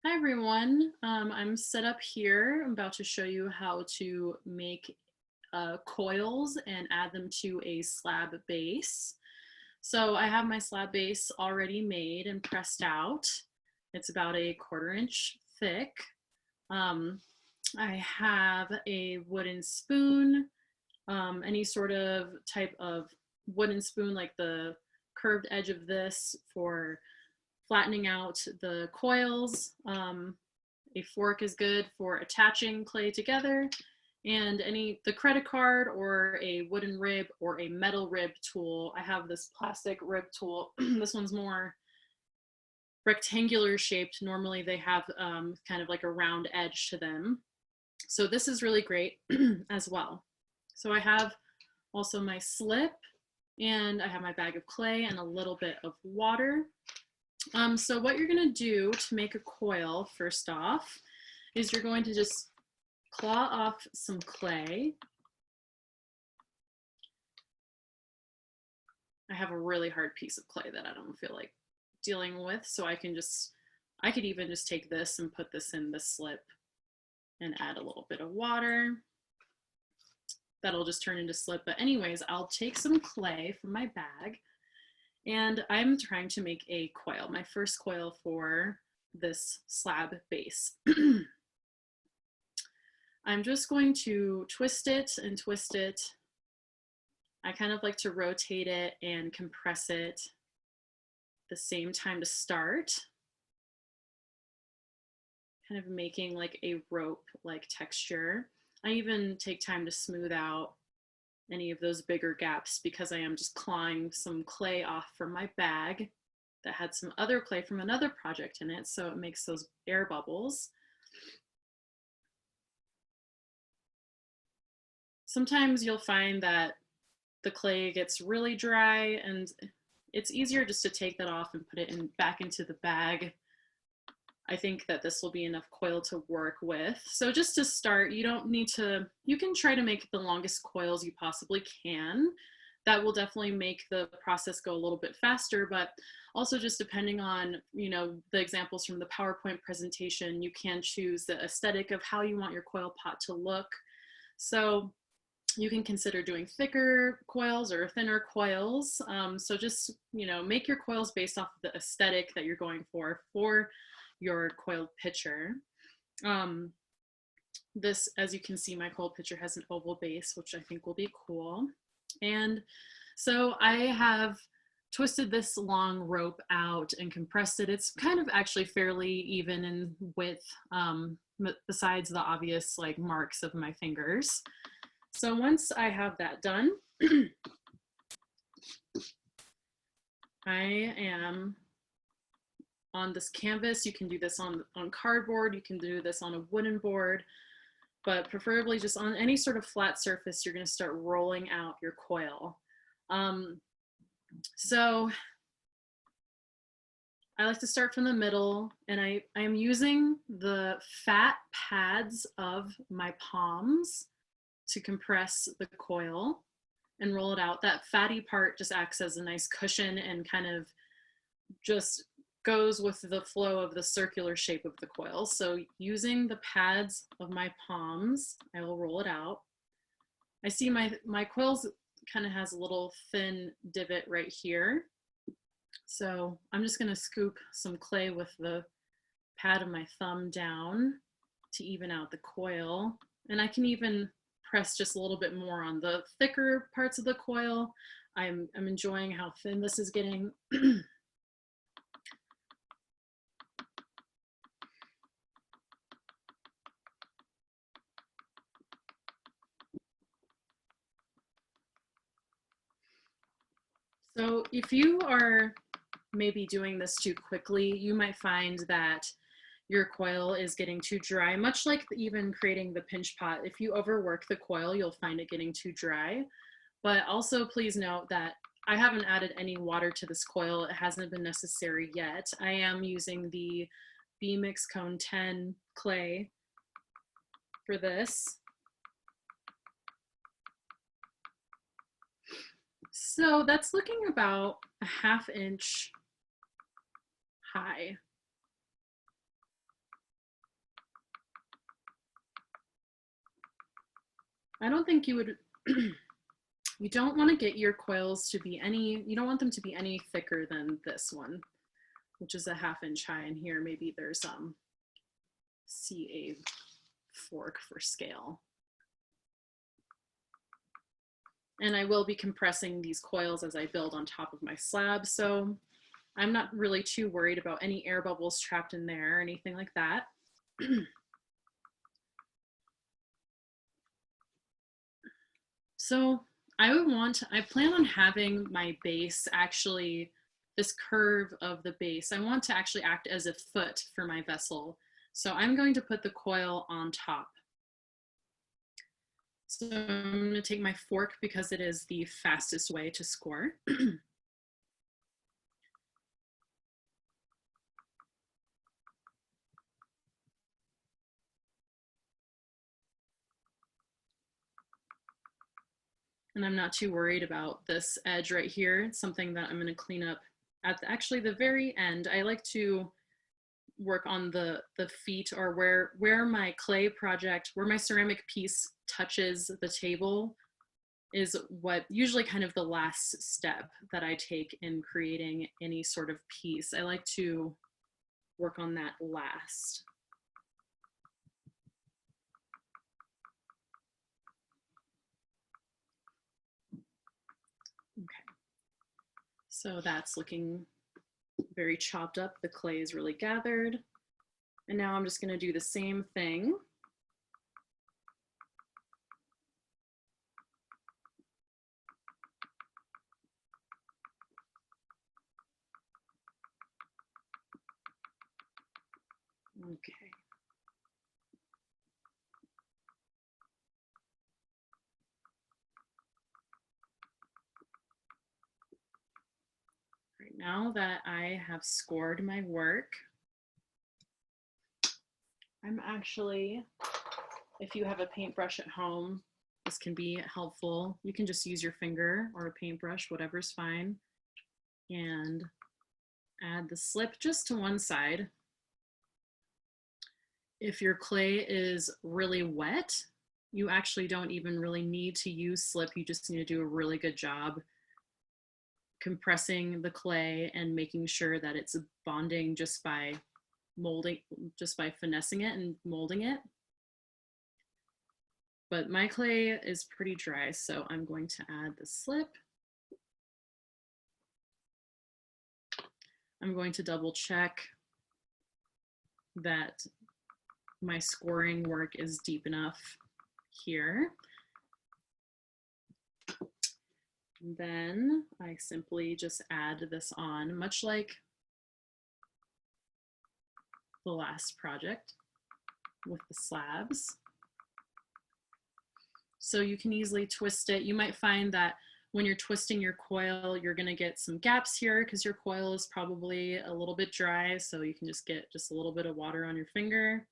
Hi everyone, I'm set up here. I'm about to show you how to make coils and add them to a slab base. So I have my slab base already made and pressed out. It's about a 1/4 inch thick. I have a wooden spoon, any sort of type of wooden spoon like the curved edge of this for flattening out the coils. A fork is good for attaching clay together, and the credit card or a wooden rib or a metal rib tool. I have this plastic rib tool. This one's more rectangular shaped. Normally they have kind of like a round edge to them. So this is really great as well. So I have also my slip, and I have my bag of clay and a little bit of water. So what you're going to do to make a coil, first off, is you're going to just claw off some clay. I have a really hard piece of clay that I don't feel like dealing with, so I could even just take this and put this in the slip and add a little bit of water. That'll just turn into slip. But anyways, I'll take some clay from my bag, and I'm trying to make a coil, my first coil for this slab base. I'm just going to twist it and twist it. I kind of like to rotate it and compress it at the same time to start. Kind of making like a rope-like texture. I even take time to smooth out any of those bigger gaps because I am just clawing some clay off from my bag that had some other clay from another project in it, so it makes those air bubbles. Sometimes you'll find that the clay gets really dry, and it's easier just to take that off and put it back into the bag. I think that this will be enough coil to work with. So just to start, you can try to make the longest coils you possibly can. That will definitely make the process go a little bit faster, but also just depending on, the examples from the PowerPoint presentation, you can choose the aesthetic of how you want your coil pot to look. So you can consider doing thicker coils or thinner coils. So just, make your coils based off of the aesthetic that you're going for your coiled pitcher. This, as you can see, my coiled pitcher has an oval base, which I think will be cool. And so I have twisted this long rope out and compressed it. It's kind of actually fairly even in width, besides the obvious like marks of my fingers. So once I have that done, I am on this canvas. You can do this on cardboard, you can do this on a wooden board, but preferably just on any sort of flat surface, you're going to start rolling out your coil. So I like to start from the middle, and I am using the fat pads of my palms to compress the coil and roll it out. That fatty part just acts as a nice cushion and kind of just goes with the flow of the circular shape of the coil. So using the pads of my palms, I will roll it out. I see my coils kind of has a little thin divot right here. So I'm just going to scoop some clay with the pad of my thumb down to even out the coil. And I can even press just a little bit more on the thicker parts of the coil. I'm enjoying how thin this is getting. So if you are maybe doing this too quickly, you might find that your coil is getting too dry, much like even creating the pinch pot. If you overwork the coil, you'll find it getting too dry. But also please note that I haven't added any water to this coil. It hasn't been necessary yet. I am using the B-Mix Cone 10 clay for this. So that's looking about a 1/2 inch high. I don't think you would, you don't want to get your coils to be any, you don't want them to be any thicker than this one, which is a 1/2 inch high. And here, maybe there's see a fork for scale. And I will be compressing these coils as I build on top of my slab. So I'm not really too worried about any air bubbles trapped in there or anything like that. So I plan on having my base actually, this curve of the base, I want to actually act as a foot for my vessel. So I'm going to put the coil on top. So I'm going to take my fork because it is the fastest way to score. And I'm not too worried about this edge right here. It's something that I'm going to clean up at actually the very end. I like to work on the feet, or where my clay project, where my ceramic piece touches the table is what usually kind of the last step that I take in creating any sort of piece. I like to work on that last. Okay, so that's looking very chopped up. The clay is really gathered. And now I'm just going to do the same thing. Okay. Right, now that I have scored my work, I'm actually, if you have a paintbrush at home, this can be helpful. You can just use your finger or a paintbrush, whatever's fine, and add the slip just to one side. If your clay is really wet, you actually don't even really need to use slip. You just need to do a really good job compressing the clay and making sure that it's bonding just by molding, just by finessing it and molding it. But my clay is pretty dry, so I'm going to add the slip. I'm going to double check that my scoring work is deep enough here. And then I simply just add this on, much like the last project with the slabs. So you can easily twist it. You might find that when you're twisting your coil, you're going to get some gaps here because your coil is probably a little bit dry. So you can just get just a little bit of water on your finger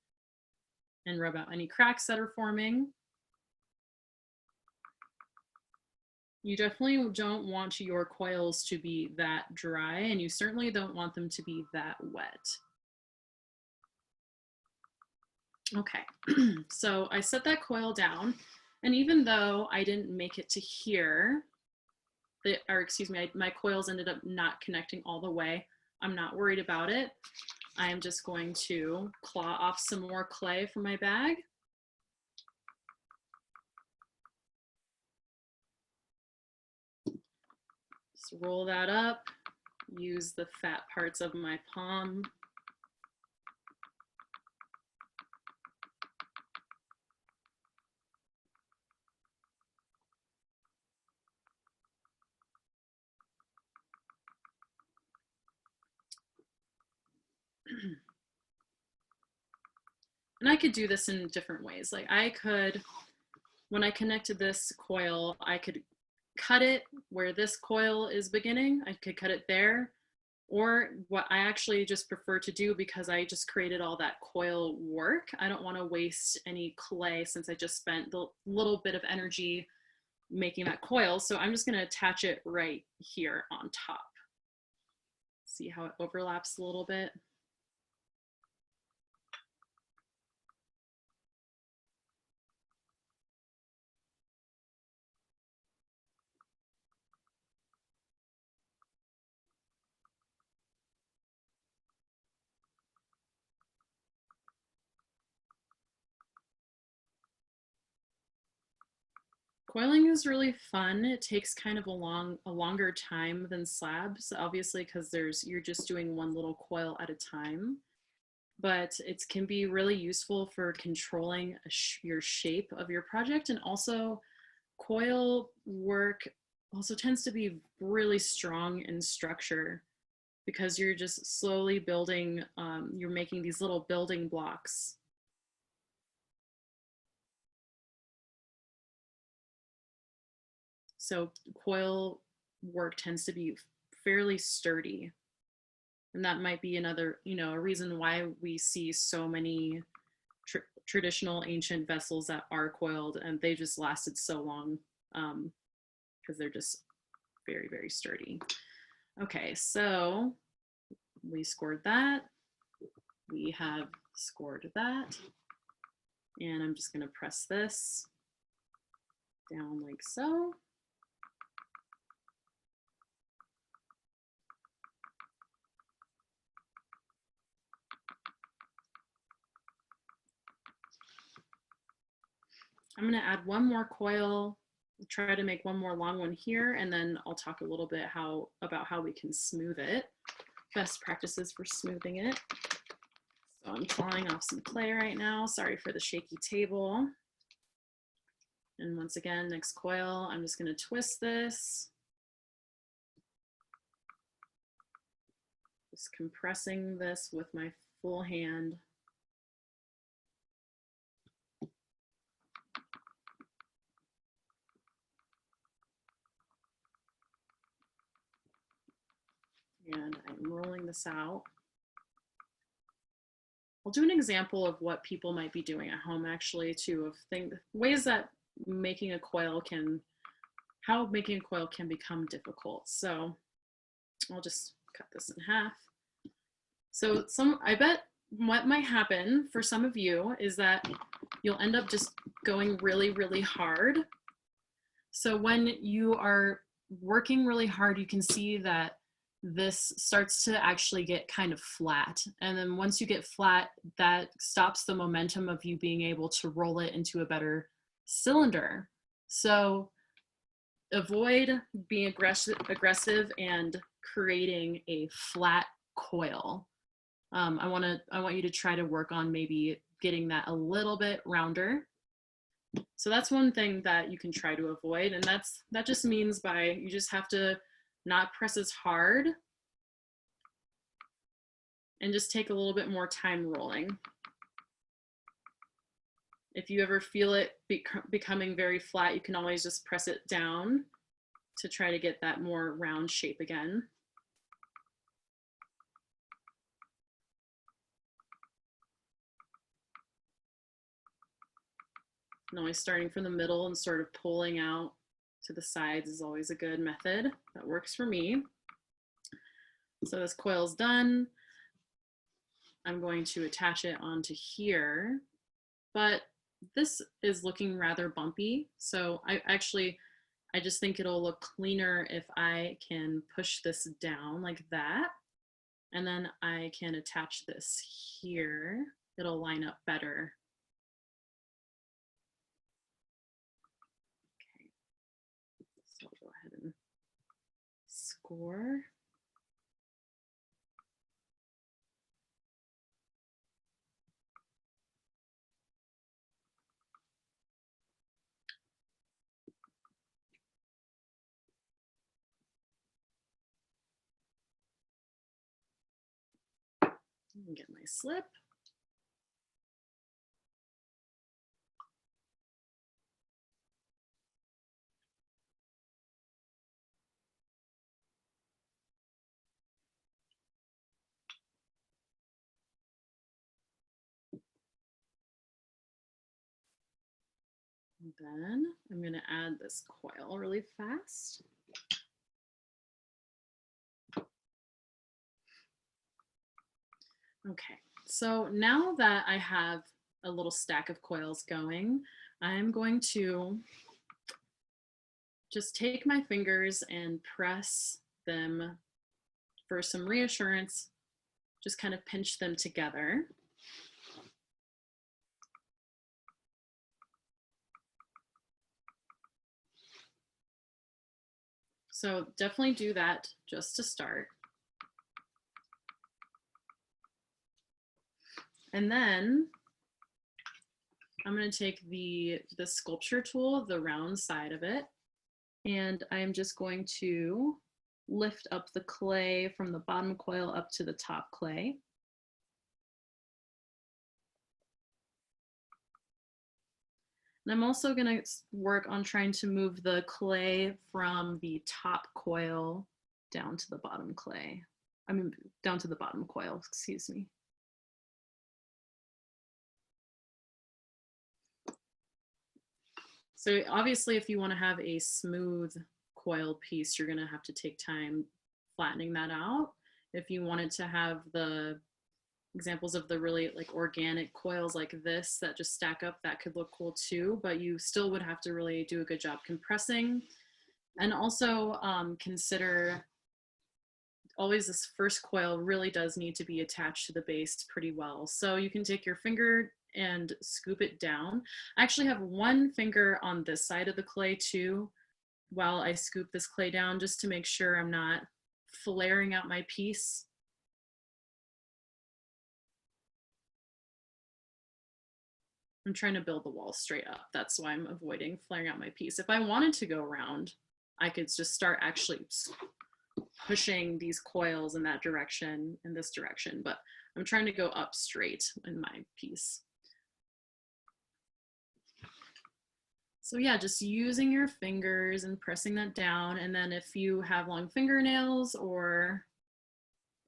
and rub out any cracks that are forming. You definitely don't want your coils to be that dry, and you certainly don't want them to be that wet. Okay, so I set that coil down, and even though I didn't make it to here, my coils ended up not connecting all the way. I'm not worried about it. I'm just going to claw off some more clay from my bag. Just roll that up, use the fat parts of my palm. And I could do this in different ways. Like I could, when I connected this coil, I could cut it where this coil is beginning. I could cut it there. Or what I actually just prefer to do, because I just created all that coil work, I don't want to waste any clay since I just spent the little bit of energy making that coil. So I'm just going to attach it right here on top. See how it overlaps a little bit? Coiling is really fun. It takes kind of a longer time than slabs, obviously, because you're just doing one little coil at a time. But it can be really useful for controlling your shape of your project, and also coil work also tends to be really strong in structure because you're just slowly building, you're making these little building blocks. So coil work tends to be fairly sturdy. And that might be another, a reason why we see so many traditional ancient vessels that are coiled and they just lasted so long because they're just very, very sturdy. Okay, so we scored that. We have scored that. And I'm just gonna press this down like so. I'm gonna add one more coil, try to make one more long one here, and then I'll talk a little bit about how we can smooth it. Best practices for smoothing it. So I'm clawing off some clay right now. Sorry for the shaky table. And once again, next coil, I'm just gonna twist this. Just compressing this with my full hand. And I'm rolling this out. I'll do an example of what people might be doing at home actually too, of ways that making a coil can become difficult. So I'll just cut this in half. So I bet what might happen for some of you is that you'll end up just going really, really hard. So when you are working really hard, you can see that this starts to actually get kind of flat. And then once you get flat, that stops the momentum of you being able to roll it into a better cylinder. So avoid being aggressive and creating a flat coil. I want you to try to work on maybe getting that a little bit rounder. So that's one thing that you can try to avoid, and that just means you just have to not press as hard and just take a little bit more time rolling. If you ever feel it becoming very flat, you can always just press it down to try to get that more round shape again. And always starting from the middle and sort of pulling out to the sides is always a good method. That works for me. So this coil's done. I'm going to attach it onto here, but this is looking rather bumpy. So I just think it'll look cleaner if I can push this down like that. And then I can attach this here. It'll line up better. Okay, so I'll go ahead and score. Get my slip. And then I'm going to add this coil really fast. Okay, so now that I have a little stack of coils going, I'm going to just take my fingers and press them for some reassurance, just kind of pinch them together. So definitely do that just to start. And then I'm going to take the sculpture tool, the round side of it, and I'm just going to lift up the clay from the bottom coil up to the top clay. And I'm also going to work on trying to move the clay from the top coil down to the bottom clay. I mean, down to the bottom coil, excuse me. So obviously, if you want to have a smooth coil piece, you're going to have to take time flattening that out. If you wanted to have the examples of the really like organic coils like this that just stack up, that could look cool too, but you still would have to really do a good job compressing. And also consider always this first coil really does need to be attached to the base pretty well. So you can take your finger and scoop it down. I actually have one finger on this side of the clay too while I scoop this clay down, just to make sure I'm not flaring out my piece. I'm trying to build the wall straight up. That's why I'm avoiding flaring out my piece. If I wanted to go around, I could just start actually pushing these coils in that direction, in this direction, but I'm trying to go up straight in my piece. So yeah, just using your fingers and pressing that down. And then if you have long fingernails, or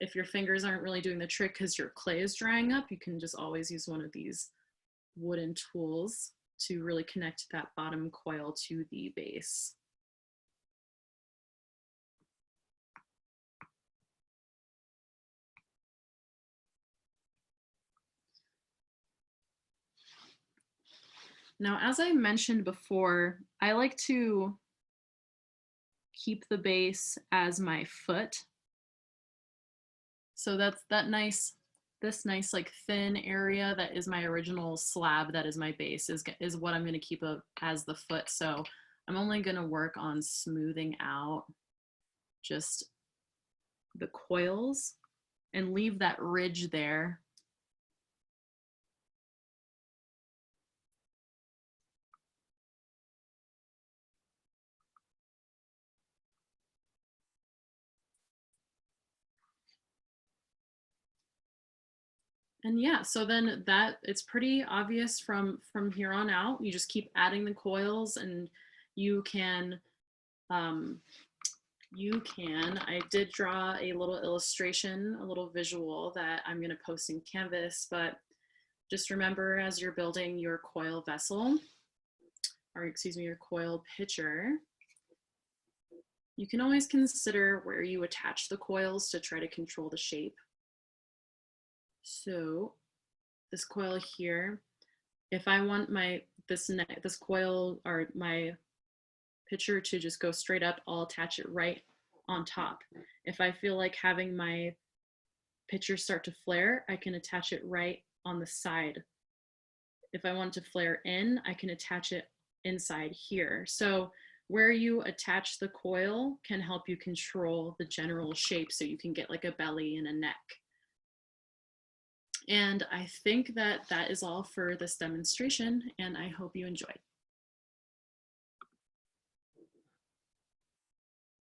if your fingers aren't really doing the trick because your clay is drying up, you can just always use one of these wooden tools to really connect that bottom coil to the base. Now, as I mentioned before, I like to keep the base as my foot. So that's this nice like thin area that is my original slab, that is my base, is what I'm going to keep as the foot. So I'm only going to work on smoothing out just the coils and leave that ridge there. And yeah, so then that it's pretty obvious from here on out. You just keep adding the coils, and you can I did draw a little illustration, a little visual that I'm going to post in Canvas, but just remember, as you're building your coil vessel, or excuse me, your coil pitcher, you can always consider where you attach the coils to try to control the shape. So this coil here, if I want this coil or my pitcher to just go straight up, I'll attach it right on top. If I feel like having my pitcher start to flare, I can attach it right on the side. If I want to flare in, I can attach it inside here. So where you attach the coil can help you control the general shape, so you can get like a belly and a neck. And I think that is all for this demonstration, and I hope you enjoyed.